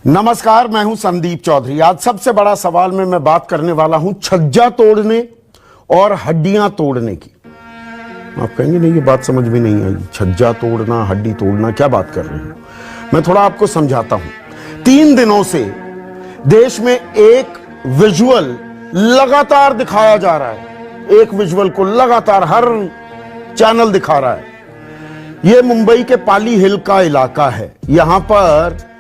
नमस्कार, मैं हूं संदीप चौधरी। आज सबसे बड़ा सवाल में मैं बात करने वाला हूं छज्जा तोड़ने और हड्डियां तोड़ने की। आप कहेंगे नहीं, ये बात समझ में नहीं आई, छज्जा तोड़ना, हड्डी तोड़ना, क्या बात कर रहे हो? मैं थोड़ा आपको समझाता हूं। 3 दिनों से देश में एक विजुअल लगातार दिखाया जा रहा है। एक विजुअल को लगातार हर चैनल दिखा रहा है। यह मुंबई के पाली हिल का इलाका है। यहां पर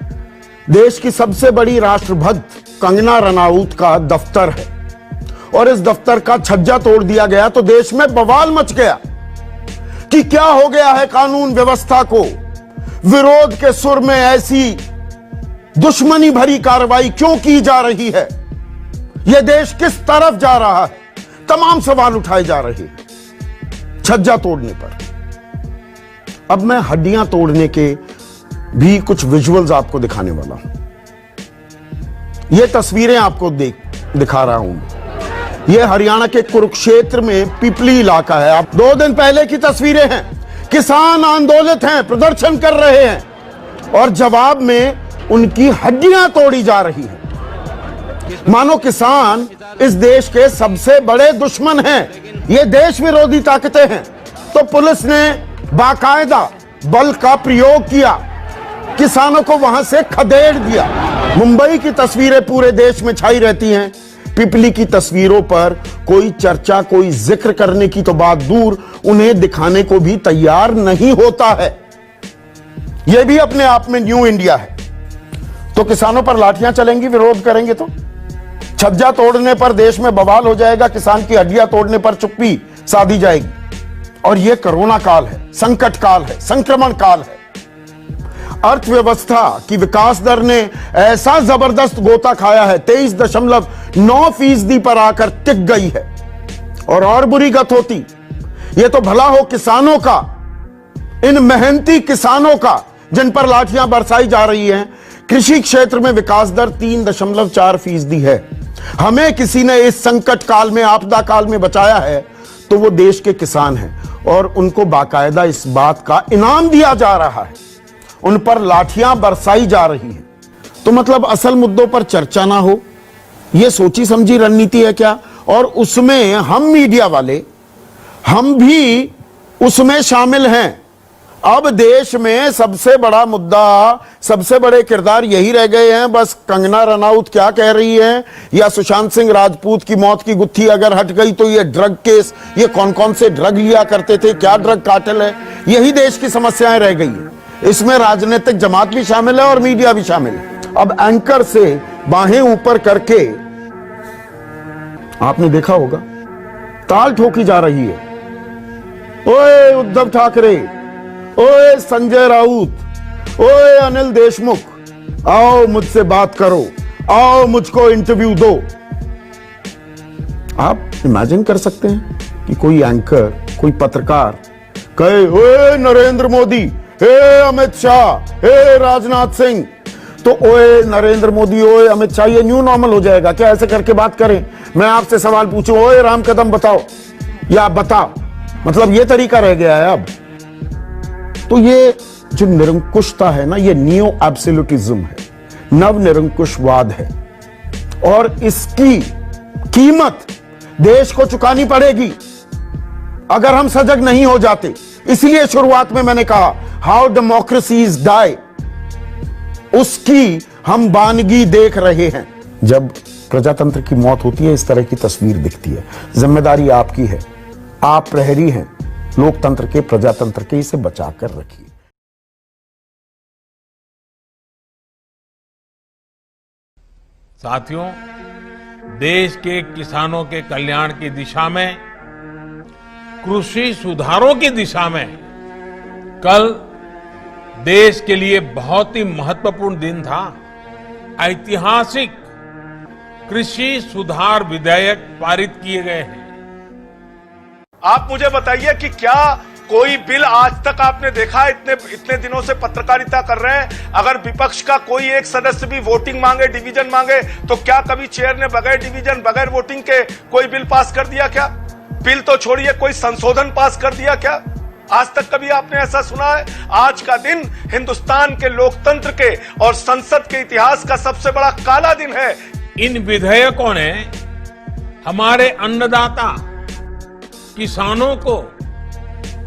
देश की सबसे बड़ी राष्ट्रभक्त कंगना रनाउत का दफ्तर है और इस दफ्तर का छज्जा तोड़ दिया गया तो देश में बवाल मच गया कि क्या हो गया है कानून व्यवस्था को। विरोध के सुर में ऐसी दुश्मनी भरी कार्रवाई क्यों की जा रही है? यह देश किस तरफ जा रहा है? तमाम सवाल उठाए जा रहे हैं छज्जा तोड़ने पर। अब मैं हड्डियां तोड़ने के भी कुछ विजुअल्स आपको दिखाने वाला हूं। यह तस्वीरें आपको दिखा रहा हूं। यह हरियाणा के कुरुक्षेत्र में पिपली इलाका है। आप 2 दिन पहले की तस्वीरें हैं। किसान आंदोलित हैं, प्रदर्शन कर रहे हैं और जवाब में उनकी हड्डियां तोड़ी जा रही हैं। मानो किसान इस देश के सबसे बड़े दुश्मन हैं। ये देश विरोधी ताकतें हैं। तो पुलिस ने बाकायदा बल का प्रयोग किया, किसानों को वहां से खदेड़ दिया। मुंबई की तस्वीरें पूरे देश में छाई रहती हैं। पिपली की तस्वीरों पर कोई चर्चा, कोई जिक्र करने की तो बात दूर, उन्हें दिखाने को भी तैयार नहीं होता है। यह भी अपने आप में न्यू इंडिया है। तो किसानों पर लाठियां चलेंगी, विरोध करेंगे तो छज्जा तोड़ने पर देश में बवाल हो जाएगा, किसान की हड्डियां तोड़ने पर चुप्पी साधी जाएगी। और यह कोरोना काल है, संकट काल है, संक्रमण काल है। अर्थव्यवस्था की विकास दर ने ऐसा जबरदस्त गोता खाया है, 23.9% पर आकर टिक गई है। और बुरी गत होती, यह तो भला हो किसानों का, इन मेहनती किसानों का जिन पर लाठियां बरसाई जा रही हैं। कृषि क्षेत्र में विकास दर 3.4% है। हमें किसी ने इस संकट काल में, आपदा काल में बचाया है तो वो देश के किसान हैं और उनको बाकायदा इस बात का इनाम दिया जा रहा है। उन पर लाठियां बरसाई जा रही हैं। तो मतलब असल मुद्दों पर चर्चा ना हो, यह सोची समझी रणनीति है क्या? और उसमें हम मीडिया वाले, हम भी उसमें शामिल हैं। अब देश में सबसे बड़ा मुद्दा, सबसे बड़े किरदार यही रह गए हैं। बस कंगना रनाउत क्या कह रही है, या सुशांत सिंह राजपूत की मौत की गुत्थी अगर हट गई तो ये ड्रग केस, ये कौन कौन से ड्रग लिया करते थे, क्या ड्रग कार्टेल है, यही देश की समस्याएं रह गई है। इसमें राजनीतिक जमात भी शामिल है और मीडिया भी शामिल है। अब एंकर से बाहें ऊपर करके आपने देखा होगा ताल ठोकी जा रही है। ओए उद्धव ठाकरे, ओए संजय राउत, ओए अनिल देशमुख, आओ मुझसे बात करो, आओ मुझको इंटरव्यू दो। आप इमेजिन कर सकते हैं कि कोई एंकर, कोई पत्रकार कहे ओए नरेंद्र मोदी, हे अमित शाह, हे राजनाथ सिंह, तो ओए नरेंद्र मोदी, ओए अमित शाह, ये न्यू नॉर्मल हो जाएगा क्या? ऐसे करके बात करें, मैं आपसे सवाल पूछूं, ओए राम कदम बताओ या बताओ, मतलब ये तरीका रह गया है अब। तो ये जो निरंकुशता है ना, ये नियो एब्सोल्यूटिज्म है, नव निरंकुशवाद है और इसकी कीमत देश को चुकानी पड़ेगी अगर हम सजग नहीं हो जाते। इसलिए शुरुआत में मैंने कहा हाउ डेमोक्रेसीज डाई, उसकी हम वानगी देख रहे हैं। जब प्रजातंत्र की मौत होती है, इस तरह की तस्वीर दिखती है। जिम्मेदारी आपकी है, आप प्रहरी हैं लोकतंत्र के, प्रजातंत्र के, इसे बचाकर रखिए। साथियों, देश के किसानों के कल्याण की दिशा में, कृषि सुधारों की दिशा में कल देश के लिए बहुत ही महत्वपूर्ण दिन था। ऐतिहासिक कृषि सुधार विधेयक पारित किए गए हैं। आप मुझे बताइए कि क्या कोई बिल आज तक आपने देखा? इतने दिनों से पत्रकारिता कर रहे हैं, अगर विपक्ष का कोई एक सदस्य भी वोटिंग मांगे, डिवीजन मांगे, तो क्या कभी चेयर ने बगैर डिवीजन, बगैर वोटिंग के कोई बिल पास कर दिया क्या? बिल तो छोड़िए, कोई संशोधन पास कर दिया क्या? आज तक कभी आपने ऐसा सुना है? आज का दिन हिंदुस्तान के लोकतंत्र के और संसद के इतिहास का सबसे बड़ा काला दिन है। इन विधेयकों ने हमारे अन्नदाता किसानों को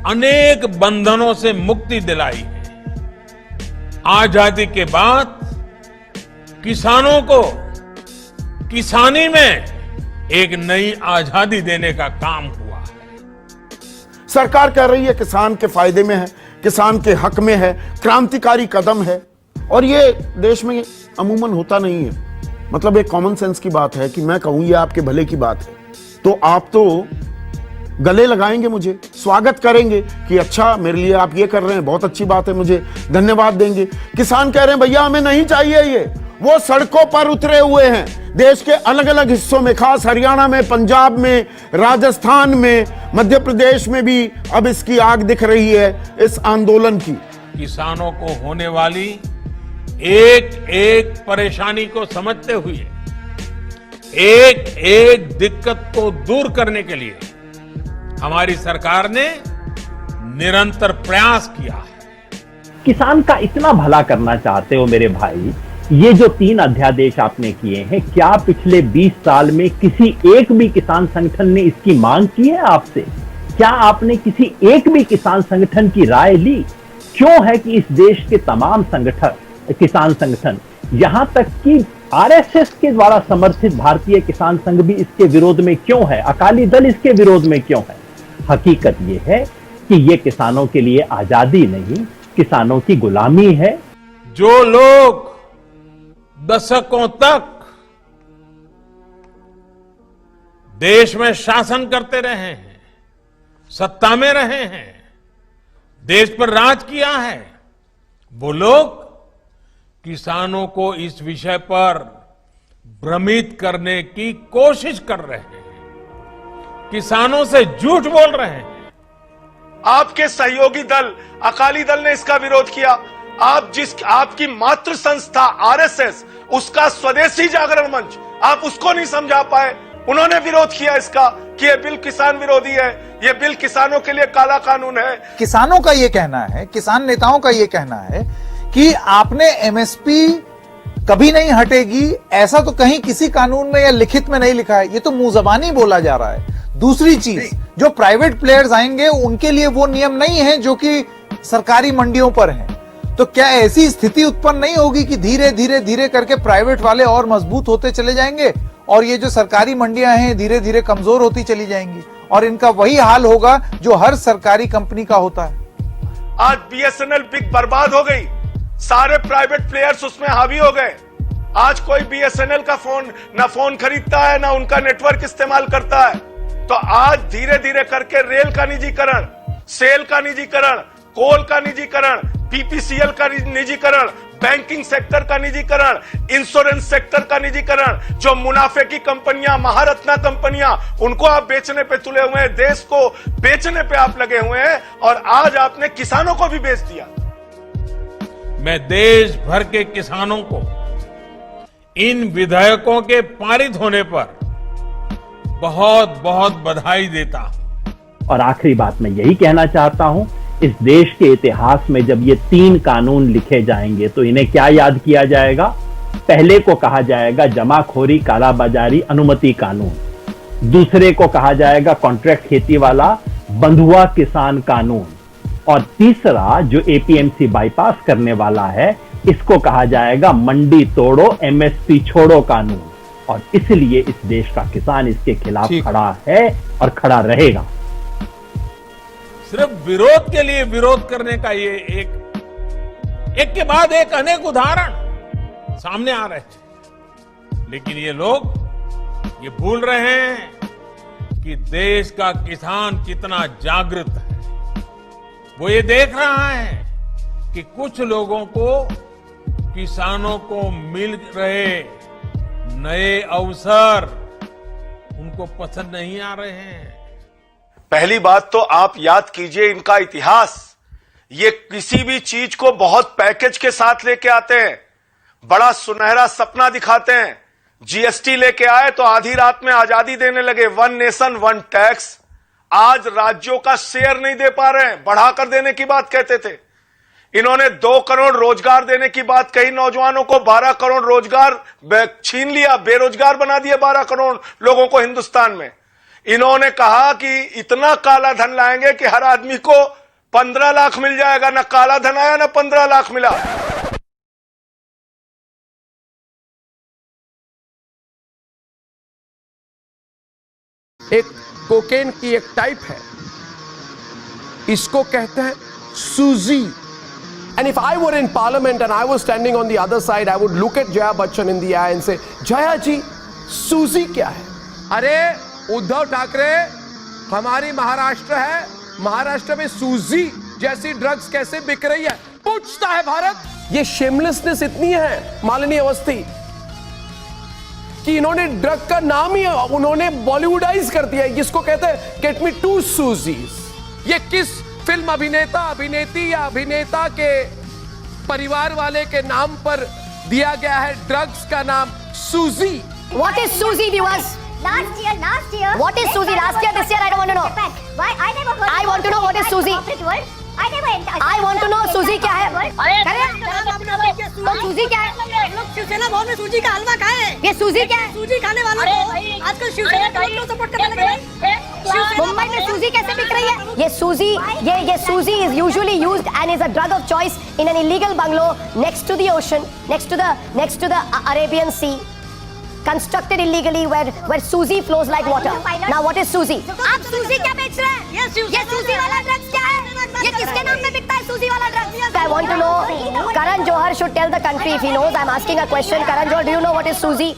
अनेक बंधनों से मुक्ति दिलाई है। आजादी के बाद किसानों को किसानी में एक नई आजादी देने का काम हुआ है। सरकार कह रही है किसान के फायदे में है, किसान के हक में है, क्रांतिकारी कदम है। और ये देश में अमूमन होता नहीं है। मतलब एक कॉमन सेंस की बात है कि मैं कहूं ये आपके भले की बात है तो आप तो गले लगाएंगे, मुझे स्वागत करेंगे कि अच्छा मेरे लिए आप ये कर रहे हैं, बहुत अच्छी बात है, मुझे धन्यवाद देंगे। किसान कह रहे हैं भैया हमें नहीं चाहिए ये, वो सड़कों पर उतरे हुए हैं देश के अलग अलग हिस्सों में, खास हरियाणा में, पंजाब में, राजस्थान में, मध्य प्रदेश में भी अब इसकी आग दिख रही है इस आंदोलन की। किसानों को होने वाली एक एक परेशानी को समझते हुए एक एक दिक्कत को दूर करने के लिए हमारी सरकार ने निरंतर प्रयास किया है। किसान का इतना भला करना चाहते हो मेरे भाई, ये जो 3 अध्यादेश आपने किए हैं, क्या पिछले 20 साल में किसी एक भी किसान संगठन ने इसकी मांग की है आपसे? क्या आपने किसी एक भी किसान संगठन की राय ली? क्यों है कि इस देश के तमाम किसान संगठन, यहां तक कि आरएसएस के द्वारा समर्थित भारतीय किसान संघ भी इसके विरोध में क्यों है? अकाली दल इसके विरोध में क्यों है? हकीकत यह है कि यह किसानों के लिए आजादी नहीं, किसानों की गुलामी है। जो लोग दशकों तक देश में शासन करते रहे हैं, सत्ता में रहे हैं, देश पर राज किया है, वो लोग किसानों को इस विषय पर भ्रमित करने की कोशिश कर रहे हैं, किसानों से झूठ बोल रहे हैं। आपके सहयोगी दल अकाली दल ने इसका विरोध किया। आपकी मातृ संस्था आरएसएस, उसका स्वदेशी जागरण मंच, आप उसको नहीं समझा पाए। उन्होंने विरोध किया इसका कि यह बिल किसान विरोधी है, यह बिल किसानों के लिए काला कानून है। किसानों का यह कहना है, किसान नेताओं का यह कहना है कि आपने एमएसपी कभी नहीं हटेगी, ऐसा तो कहीं किसी कानून में या लिखित में नहीं लिखा है। ये तो मुंह जबानी बोला जा रहा है। दूसरी चीज, जो प्राइवेट प्लेयर्स आएंगे उनके लिए वो नियम नहीं है जो कि सरकारी मंडियों पर हैं। तो क्या ऐसी स्थिति उत्पन्न नहीं होगी कि धीरे धीरे धीरे करके प्राइवेट वाले और मजबूत होते चले जाएंगे और ये जो सरकारी मंडियां हैं धीरे धीरे कमजोर होती चली जाएंगी और इनका वही हाल होगा जो हर सरकारी कंपनी का होता है। आज बीएसएनएल बिग बर्बाद हो गई, सारे प्राइवेट प्लेयर्स उसमें हावी हो गए। आज कोई बीएसएनएल का फोन खरीदता है ना उनका नेटवर्क इस्तेमाल करता है। तो आज धीरे धीरे करके रेल का निजीकरण, सेल का निजीकरण, कोल का निजीकरण, पीपीसीएल का निजीकरण, बैंकिंग सेक्टर का निजीकरण, इंश्योरेंस सेक्टर का निजीकरण, जो मुनाफे की कंपनियां, महारत्ना कंपनियां, उनको आप बेचने पे तुले हुए हैं, देश को बेचने पे आप लगे हुए हैं और आज आपने किसानों को भी बेच दिया। मैं देश भर के किसानों को इन विधेयकों के पारित होने पर बहुत बहुत बधाई देता हूं। और आखिरी बात मैं यही कहना चाहता हूं, इस देश के इतिहास में जब ये 3 कानून लिखे जाएंगे तो इन्हें क्या याद किया जाएगा? पहले को कहा जाएगा जमाखोरी कालाबाजारी अनुमति कानून, दूसरे को कहा जाएगा कॉन्ट्रैक्ट खेती वाला बंधुआ किसान कानून और तीसरा जो एपीएमसी बाईपास करने वाला है इसको कहा जाएगा मंडी तोड़ो एमएसपी छोड़ो कानून। और इसलिए इस देश का किसान इसके खिलाफ खड़ा है और खड़ा रहेगा। सिर्फ विरोध के लिए विरोध करने का ये एक के बाद एक अनेक उदाहरण सामने आ रहे हैं, लेकिन ये लोग ये भूल रहे हैं कि देश का किसान कितना जागृत है। वो ये देख रहा है कि कुछ लोगों को, किसानों को मिल रहे नए अवसर उनको पसंद नहीं आ रहे हैं। पहली बात तो आप याद कीजिए इनका इतिहास। ये किसी भी चीज को बहुत पैकेज के साथ लेके आते हैं, बड़ा सुनहरा सपना दिखाते हैं। जीएसटी लेके आए तो आधी रात में आजादी देने लगे, 1 नेशन 1 टैक्स। आज राज्यों का शेयर नहीं दे पा रहे हैं, बढ़ाकर देने की बात कहते थे। इन्होंने 2 करोड़ रोजगार देने की बात कही नौजवानों को, 12 करोड़ रोजगार छीन लिया, बेरोजगार बना दिए 12 करोड़ लोगों को हिंदुस्तान में। इन्होंने कहा कि इतना काला धन लाएंगे कि हर आदमी को 15 लाख मिल जाएगा। ना काला धन आया, ना 15 लाख मिला। एक कोकेन की एक टाइप है, इसको कहते हैं सूजी। And if I were in parliament and I was standing on the other side, I would look at Jaya Bachchan in the eye and say, Jaya जी, सूजी क्या है? अरे उद्धव ठाकरे, हमारी महाराष्ट्र है, महाराष्ट्र में सूजी जैसी ड्रग्स कैसे बिक रही है, पूछता है भारत। ये शेमलेसनेस इतनी है माननीय अवस्थी कि इन्होंने ड्रग का नाम ही उन्होंने बॉलीवुडाइज कर दिया है, जिसको कहते हैं गेट मी 2 सूजीज। ये किस फिल्म अभिनेता, अभिनेत्री या अभिनेता के परिवार वाले के नाम पर दिया गया है ड्रग्स का नाम सूजी? What is Suzy, viewers? Last year. What is Suzy? Last year, this year, I don't want to know. Why? I never heard. I want to know what is Suzy. I never. I want to know Suzy क्या है? तो Suzy क्या है? लोग शिवसेना भवन में सूजी का हलवा खाए। ये Suzy क्या है? सूजी खाने वालों को आजकल शिवसेना को सपोर्ट करने लगे। मुंबई में Suzy कैसे बिक रही है? ये Suzy is usually used and is a drug of choice in an illegal bungalow next to the ocean, next to the Arabian Sea. Constructed illegally where Suzy flows like water. Now what is Suzy? आप सूजी क्या बेच रहे हैं? ये Suzy वाला drugs क्या है? ये किसके नाम पे बिकता है Suzy वाला drugs? I want to know. Karan Johar should tell the country if he knows. I'm asking a question. Karan Johar, do you know what is Suzy?